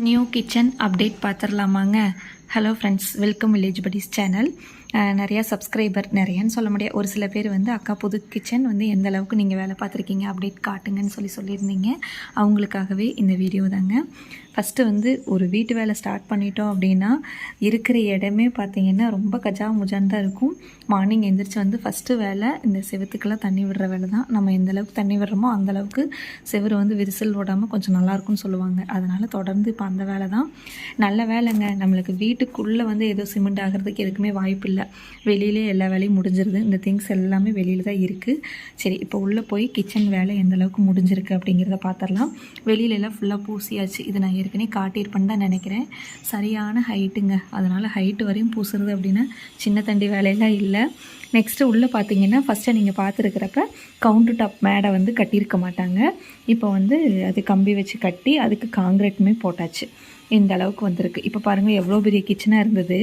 New kitchen update பார்த்துடலாமாங்க. Hello friends, welcome village buddies channel. நிறையா subscriber, நிறையான்னு சொல்ல முடியாது, ஒரு சில பேர் வந்து அக்கா புது கிச்சன் வந்து எந்த அளவுக்கு நீங்கள் வேலை பார்த்துருக்கீங்க அப்டேட் காட்டுங்கன்னு சொல்லியிருந்தீங்க. அவங்களுக்காகவே இந்த வீடியோ தாங்க. ஃபஸ்ட்டு வந்து ஒரு வீட்டு வேலை ஸ்டார்ட் பண்ணிட்டோம் அப்படின்னா இருக்கிற இடமே பார்த்திங்கன்னா ரொம்ப கஜா முஜான் தான் இருக்கும். மார்னிங் எழுந்திரிச்சு வந்து ஃபஸ்ட்டு வேலை இந்த செவத்துக்கெல்லாம் தண்ணி விடுற வேலை தான். நம்ம எந்த அளவுக்கு தண்ணி விடுறோமோ அந்தளவுக்கு செவரு வந்து விரிசல் விடாமல் கொஞ்சம் நல்லாயிருக்கும்னு சொல்லுவாங்க. அதனால் தொடர்ந்து இப்போ அந்த வேலை தான். நல்ல வேலைங்க, நம்மளுக்கு வீட்டுக்குள்ளே வந்து ஏதோ சிமெண்ட் ஆகிறதுக்கு எதுக்குமே வாய்ப்பு இல்லை. வெளியிலே எல்லா வேலையும் முடிஞ்சிருது. இந்த திங்ஸ் எல்லாமே வெளியில் தான் இருக்குது. சரி, இப்போ உள்ளே போய் கிச்சன் வேலை எந்த அளவுக்கு முடிஞ்சிருக்கு அப்படிங்கிறத பார்த்துடலாம். வெளியிலலாம் ஃபுல்லாக பூசியாச்சு. இது நான் ஏற்கனவே காட்டியிருப்பேன்னு தான் நினைக்கிறேன். சரியான ஹைட்டுங்க, அதனால் ஹைட்டு வரையும் பூசுறது அப்படின்னா சின்ன தண்டி வேலையெல்லாம் இல்லை. நெக்ஸ்ட்டு உள்ளே பார்த்தீங்கன்னா ஃபஸ்ட்டு நீங்கள் பார்த்துருக்கிறப்ப கவுண்டர் டாப் மேடை வந்து கட்டியிருக்க மாட்டாங்க. இப்போ வந்து அது கம்பி வச்சு கட்டி அதுக்கு காங்கிரீட்டுமே போட்டாச்சு. இந்த அளவுக்கு வந்திருக்கு. இப்போ பாருங்கள் எவ்வளோ பெரிய கிச்சனாக இருந்தது.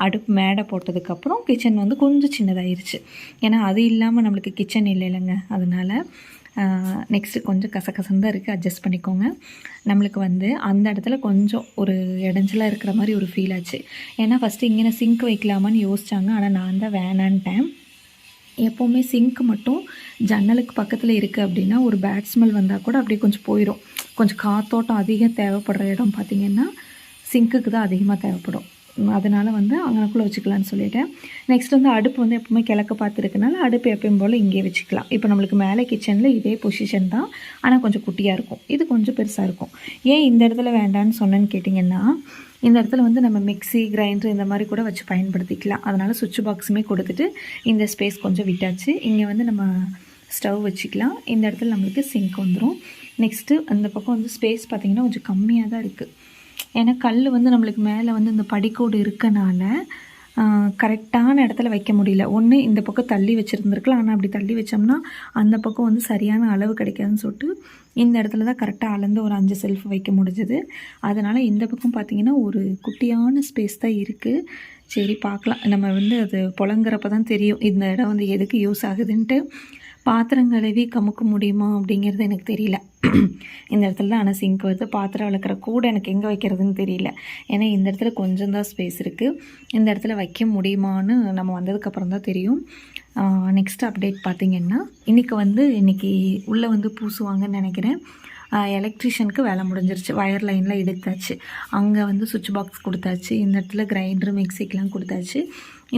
அடுப்பு மேடை போட்டதுக்கப்புறம் கிச்சன் வந்து கொஞ்சம் சின்னதாகிருச்சு. ஏன்னா அது இல்லாமல் நம்மளுக்கு கிச்சன் இல்லைங்க. அதனால் நெக்ஸ்ட்டு கொஞ்சம் கசகசன்னு தான் இருக்குது, அட்ஜஸ்ட் பண்ணிக்கோங்க. நம்மளுக்கு வந்து அந்த இடத்துல கொஞ்சம் ஒரு இடைஞ்சலாக இருக்கிற மாதிரி ஒரு ஃபீல் ஆச்சு. ஏன்னா ஃபஸ்ட்டு இங்கே சிங்க் வைக்கலாமான்னு யோசித்தாங்க. ஆனால் நான் தான் வேணான்ட்டேன். எப்போவுமே சிங்க் மட்டும் ஜன்னலுக்கு பக்கத்தில் இருக்குது அப்படின்னா ஒரு பேட் ஸ்மெல் வந்தால் கூட அப்படியே கொஞ்சம் போயிடும். கொஞ்சம் காத்தோட்டம் அதிகம் தேவைப்படுற இடம் பார்த்திங்கன்னா சிங்க்குக்கு தான் அதிகமாக தேவைப்படும். அதனால் வந்து அங்கனக்குள்ளே வச்சுக்கலான்னு சொல்லிட்டேன். நெக்ஸ்ட் வந்து அடுப்பு வந்து எப்பவுமே கிழக்க பார்த்துருக்கனால அடுப்பு எப்பயும் போல் இங்கே வச்சுக்கலாம். இப்போ நம்மளுக்கு மேலே கிச்சனில் இதே பொசிஷன் தான், ஆனால் கொஞ்சம் குட்டியாக இருக்கும். இது கொஞ்சம் பெருசாக இருக்கும். ஏன் இந்த இடத்துல வேண்டான்னு சொன்னேன்னு கேட்டிங்கன்னா, இந்த இடத்துல வந்து நம்ம மிக்ஸி, கிரைண்டர் இந்த மாதிரி கூட வச்சு பயன்படுத்திக்கலாம். அதனால் சுவிட்ச் பாக்ஸுமே கொடுத்துட்டு இந்த ஸ்பேஸ் கொஞ்சம் விட்டாச்சு. இங்கே வந்து நம்ம ஸ்டவ் வச்சுக்கலாம். இந்த இடத்துல நம்மளுக்கு சிங்க் வந்துடும். நெக்ஸ்ட்டு அந்த பக்கம் வந்து ஸ்பேஸ் பார்த்திங்கன்னா கொஞ்சம் கம்மியாக தான் இருக்குது. ஏன்னா கல் வந்து நம்மளுக்கு மேலே வந்து இந்த படிக்கோடு இருக்கனால கரெக்டான இடத்துல வைக்க முடியல. ஒன்று இந்த பக்கம் தள்ளி வச்சுருந்துருக்கலாம், ஆனால் அப்படி தள்ளி வச்சோம்னா அந்த பக்கம் வந்து சரியான அளவு கிடைக்காதுன்னு சொல்லிட்டு இந்த இடத்துல தான் கரெக்டாக அளந்து ஒரு 5 செல்ஃப் வைக்க முடிஞ்சுது. அதனால் இந்த பக்கம் பார்த்திங்கன்னா ஒரு குட்டியான ஸ்பேஸ் தான் இருக்குது. சரி பார்க்கலாம், நம்ம வந்து அது புழங்குறப்ப தான் தெரியும் இந்த இடம் வந்து எதுக்கு யூஸ் ஆகுதுன்ட்டு. பாத்திரம் கழுவி கமுக்க முடியுமா அப்படிங்கிறது எனக்கு தெரியல. இந்த இடத்துல தான் ஆனால் சிங்க் வருது. பாத்திரம் விளக்குற கூட எனக்கு எங்கே வைக்கிறதுன்னு தெரியல. ஏன்னா இந்த இடத்துல கொஞ்சம் தான் ஸ்பேஸ் இருக்குது. இந்த இடத்துல வைக்க முடியுமான்னு நம்ம வந்ததுக்கப்புறம் தான் தெரியும். நெக்ஸ்ட் அப்டேட் பார்த்திங்கன்னா இன்றைக்கி உள்ளே வந்து பூசுவாங்கன்னு நினைக்கிறேன். எலக்ட்ரிஷியனுக்கு வேலை முடிஞ்சிருச்சு. வயர் லைனில் எடுத்தாச்சு. அங்கே வந்து சுவிட்ச் பாக்ஸ் கொடுத்தாச்சு. இந்த இடத்துல கிரைண்டரு, மிக்சிக்கெலாம் கொடுத்தாச்சு.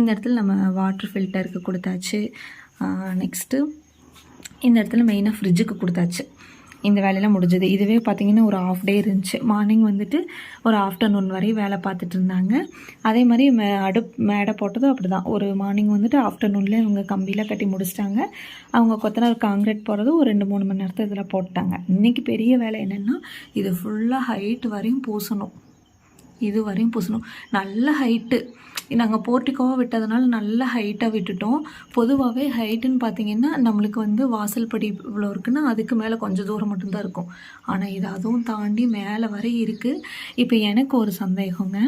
இந்த இடத்துல நம்ம வாட்டர் ஃபில்டருக்கு கொடுத்தாச்சு. நெக்ஸ்ட்டு இந்த இடத்துல மெயினாக ஃப்ரிட்ஜுக்கு கொடுத்தாச்சு. இந்த வேலையெல்லாம் முடிஞ்சது. இதுவே பார்த்திங்கன்னா ஒரு ஆஃப் டே இருந்துச்சு. மார்னிங் வந்துட்டு ஒரு ஆஃப்டர்நூன் வரையும் வேலை பார்த்துட்டு இருந்தாங்க. அதே மாதிரி மேடை போட்டதும் அப்படி தான். ஒரு மார்னிங் வந்துட்டு ஆஃப்டர்நூன்லேயே அவங்க கம்பியில் கட்டி முடிச்சிட்டாங்க. அவங்க கொத்தனார் காங்கிரீட் போடுறதும் ஒரு 2-3 மணி நேரத்தில் இதில் போட்டாங்க. இன்றைக்கி பெரிய வேலை என்னென்னா இது ஃபுல்லாக ஹைட் வரையும் பூசணும். இது வரையும் பூசணும். நல்ல ஹைட்டு. நாங்கள் போர்ட்டிக்கோவாக விட்டதுனால நல்ல ஹைட்டாக விட்டுட்டோம். பொதுவாகவே ஹைட்டுன்னு பார்த்திங்கன்னா நம்மளுக்கு வந்து வாசல் படி இவ்வளோ இருக்குன்னா அதுக்கு மேலே கொஞ்சம் தூரம் மட்டும்தான் இருக்கும். ஆனால் இது அதுவும் தாண்டி மேலே வரை இருக்குது. இப்போ எனக்கு ஒரு சந்தேகங்க,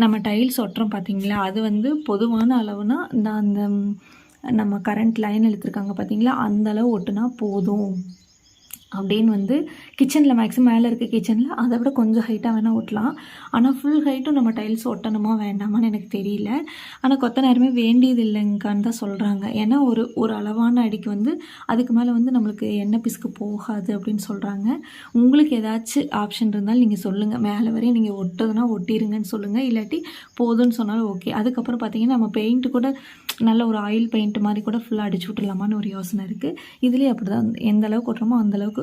நம்ம டைல்ஸ் ஒட்டுறோம் பார்த்திங்களா, அது வந்து பொதுவான அளவுனா அந்த நம்ம கரண்ட் லைன் இழுத்துருக்காங்க பார்த்திங்களா, அந்த அளவு ஒட்டுனா போதும் அப்படின்னு வந்து கிச்சனில் மேக்ஸிமம் மேலே இருக்க கிச்சனில் அதை விட கொஞ்சம் ஹைட்டாக வேணால் ஓட்டலாம். ஆனால் ஃபுல் ஹைட்டும் நம்ம டைல்ஸ் ஒட்டணுமா வேண்டாமான்னு எனக்கு தெரியல. ஆனால் கொத்தனாருமே வேண்டியது இல்லைங்கான்னு தான் சொல்கிறாங்க. ஏன்னா ஒரு அளவான அடிக்கு வந்து அதுக்கு மேலே வந்து நம்மளுக்கு எண்ணெய் பிசுக்கு போகாது அப்படின்னு சொல்கிறாங்க. உங்களுக்கு ஏதாச்சும் ஆப்ஷன் இருந்தாலும் நீங்கள் சொல்லுங்கள். மேலே வரையும் நீங்கள் ஒட்டுறதுனா ஒட்டிடுங்கன்னு சொல்லுங்கள். இல்லாட்டி போதுன்னு சொன்னாலும் ஓகே. அதுக்கப்புறம் பார்த்திங்கன்னா நம்ம பெயிண்ட்டு கூட நல்ல ஒரு ஆயில் பெயிண்ட் மாதிரி கூட ஃபுல்லாக அடிச்சு விட்டுடலாமான்னு ஒரு யோசனை இருக்குது. இதுலேயே அப்படி தான், எந்த அளவுக்கு ஒட்டுறோமோ அந்தளவுக்கு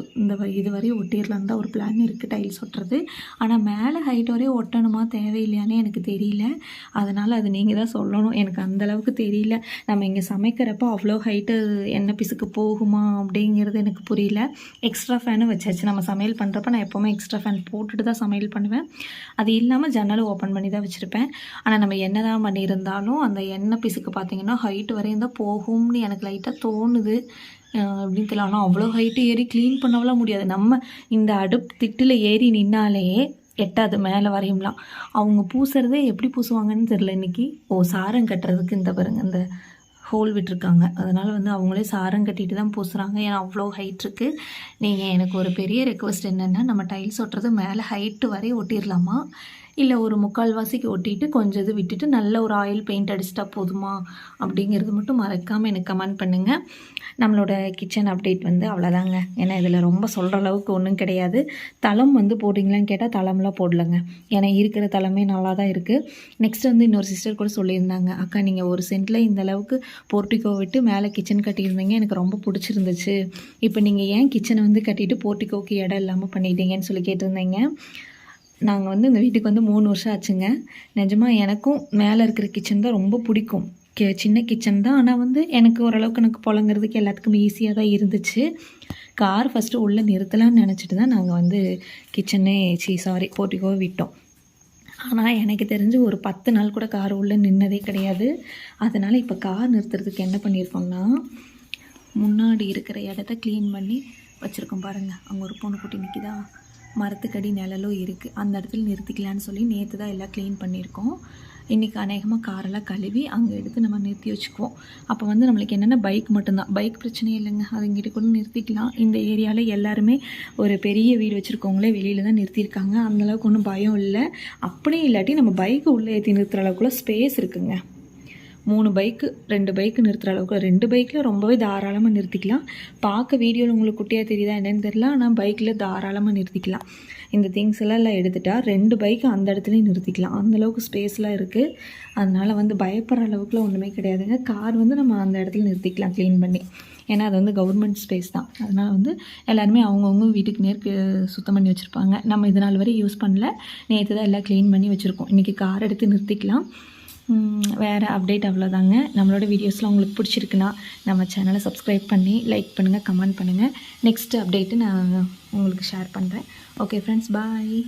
இது வரையும் ஒட்டிடலான்னு தான் ஒரு பிளான் இருக்குது டைல்ஸ் ஒட்டுறது. ஆனால் மேலே ஹைட் வரையும் ஒட்டணுமா தேவையில்லையானே எனக்கு தெரியல. அதனால் அது நீங்கள் தான் சொல்லணும். எனக்கு அந்தளவுக்கு தெரியல. நம்ம இங்கே சமைக்கிறப்போ அவ்வளோ ஹைட்டு எண்ணெய் பிசுக்கு போகுமா அப்படிங்கிறது எனக்கு புரியல. எக்ஸ்ட்ரா ஃபேனும் வச்சாச்சு. நம்ம சமையல் பண்ணுறப்ப நான் எப்போவுமே எக்ஸ்ட்ரா ஃபேன் போட்டுட்டு தான் சமையல் பண்ணுவேன். அது இல்லாமல் ஜன்னலும் ஓப்பன் பண்ணி தான் வச்சுருப்பேன். ஆனால் நம்ம என்ன தான் பண்ணியிருந்தாலும் அந்த எண்ணெய் பிசுக்கு பார்த்திங்கன்னா ஹைட்டு வரையும் தான் போகும்னு எனக்கு லைட்டாக தோணுது. அப்படின்னு தெரியல. ஆனால் அவ்வளோ ஹைட்டு ஏறி க்ளீன் பண்ணவெல்லாம் முடியாது. நம்ம இந்த அடுப்பு திட்டில் ஏறி நின்னாலே எட்டாது மேலே வரையும்லாம். அவங்க பூசுறதே எப்படி பூசுவாங்கன்னு தெரில இன்றைக்கி. சாரம் கட்டுறதுக்கு இந்த பாருங்க இந்த ஹோல் விட்டுருக்காங்க. அதனால் வந்து அவங்களே சாரம் கட்டிட்டு தான் பூசுகிறாங்க. ஏன்னா அவ்வளோ ஹைட் இருக்குது. நீங்கள் எனக்கு ஒரு பெரிய ரெக்வஸ்ட் என்னென்னா, நம்ம டைல்ஸ் ஒட்டுறது மேலே ஹைட்டு வரை ஒட்டிடலாமா, இல்லை ஒரு 3/4 ஒட்டிட்டு கொஞ்சம் இது விட்டுட்டு நல்ல ஒரு ஆயில் பெயிண்ட் அடிச்சிட்டா போதுமா அப்படிங்கிறது மட்டும் மறக்காமல் எனக்கு கமெண்ட் பண்ணுங்கள். நம்மளோட கிச்சன் அப்டேட் வந்து அவ்வளோதாங்க. ஏன்னா இதில் ரொம்ப சொல்கிற அளவுக்கு ஒன்றும் கிடையாது. தளம் வந்து போடுறீங்களான்னு கேட்டால் தளம்லாம் போடலைங்க. ஏன்னா இருக்கிற தளமே நல்லா தான் இருக்குது. நெக்ஸ்ட் வந்து இன்னொரு சிஸ்டர் கூட சொல்லியிருந்தாங்க, அக்கா நீங்கள் ஒரு சென்ட்டில் இந்த அளவுக்கு போர்ட்டிகோ விட்டு மேலே கிச்சன் கட்டியிருந்தீங்க, எனக்கு ரொம்ப பிடிச்சிருந்துச்சு. இப்போ நீங்கள் ஏன் கிச்சனை வந்து கட்டிட்டு போர்ட்டிகோக்கு இடம் இல்லாமல் பண்ணிட்டீங்கன்னு சொல்லி கேட்டிருந்தீங்க. நாங்கள் வந்து இந்த வீட்டுக்கு வந்து 3 வருஷம் ஆச்சுங்க. நிஜமாக எனக்கும் மேலே இருக்கிற கிச்சன் தான் ரொம்ப பிடிக்கும். சின்ன கிச்சன் தான், ஆனால் வந்து எனக்கு ஓரளவுக்கு எனக்கு புழங்குறதுக்கு எல்லாத்துக்கும் ஈஸியாக தான் இருந்துச்சு. கார் ஃபஸ்ட்டு உள்ளே நிறுத்தலான்னு நினச்சிட்டு தான் நாங்கள் வந்து போர்ட்டிகோவை விட்டோம். ஆனால் எனக்கு தெரிஞ்சு ஒரு 10 நாள் கூட கார் உள்ளே நின்னதே கிடையாது. அதனால் இப்போ கார் நிறுத்துறதுக்கு என்ன பண்ணியிருக்கோம்னா, முன்னாடி இருக்கிற இடத்த க்ளீன் பண்ணி வச்சுருக்கோம் பாருங்கள். அங்கே ஒரு பொண்ணு குட்டி நிற்கிதா, மரத்துக்கடி நிழலும் இருக்குது, அந்த இடத்துல நிறுத்திக்கலான்னு சொல்லி நேற்று தான் எல்லாம் க்ளீன் பண்ணியிருக்கோம். இன்றைக்கி அநேகமாக காரெல்லாம் கழுவி அங்கே எடுத்து நம்ம நிறுத்தி வச்சுக்குவோம். அப்போ வந்து நம்மளுக்கு என்னென்ன பைக் மட்டும்தான், பைக் பிரச்சனையே இல்லைங்க, அது இங்கிட்ட கூட நிறுத்திக்கலாம். இந்த ஏரியாவில் எல்லாருமே ஒரு பெரிய வீடு வச்சுருக்கவங்களே வெளியில் தான் நிறுத்தியிருக்காங்க. அந்தளவுக்கு ஒன்றும் பயம் இல்லை. அப்படியே இல்லாட்டி நம்ம பைக்கு உள்ளே ஏற்றி நிறுத்துகிற அளவுக்குள்ள ஸ்பேஸ் இருக்குங்க. 3 பைக்கு 2 பைக்கு நிறுத்துகிற அளவுக்கு, 2 பைக்கில் ரொம்பவே தாராளமாக நிறுத்திக்கலாம். பார்க்க வீடியோவில் உங்களுக்கு குட்டியாக தெரியுதா என்னென்னு தெரியல, ஆனால் பைக்கில் தாராளமாக நிறுத்திக்கலாம். இந்த திங்ஸ் எல்லாம் எடுத்துட்டா 2 பைக்கு அந்த இடத்துலையும் நிறுத்திக்கலாம். அந்தளவுக்கு ஸ்பேஸ்லாம் இருக்குது. அதனால் வந்து பயப்படுற அளவுக்குலாம் ஒன்றுமே கிடையாதுங்க. கார் வந்து நம்ம அந்த இடத்துல நிறுத்திக்கலாம் க்ளீன் பண்ணி. ஏன்னா அது வந்து கவர்மெண்ட் ஸ்பேஸ் தான். அதனால் வந்து எல்லாருமே அவங்கவுங்க வீட்டுக்கு நேருக்கு சுத்தம் பண்ணி வச்சுருப்பாங்க. நம்ம இது நாள் வரை யூஸ் பண்ணல, நேற்று தான் எல்லாம் க்ளீன் பண்ணி வச்சுருக்கோம். இன்றைக்கி கார் எடுத்து நிறுத்திக்கலாம். வேறு அப்டேட் அவ்வளோதாங்க. நம்மளோட வீடியோஸ்லாம் உங்களுக்கு பிடிச்சிருக்குன்னா நம்ம சேனலை சப்ஸ்கிரைப் பண்ணி லைக் பண்ணுங்கள், கமெண்ட் பண்ணுங்கள். நெக்ஸ்ட் அப்டேட்டு நான் உங்களுக்கு ஷேர் பண்ணுறேன். ஓகே ஃப்ரெண்ட்ஸ், பாய்.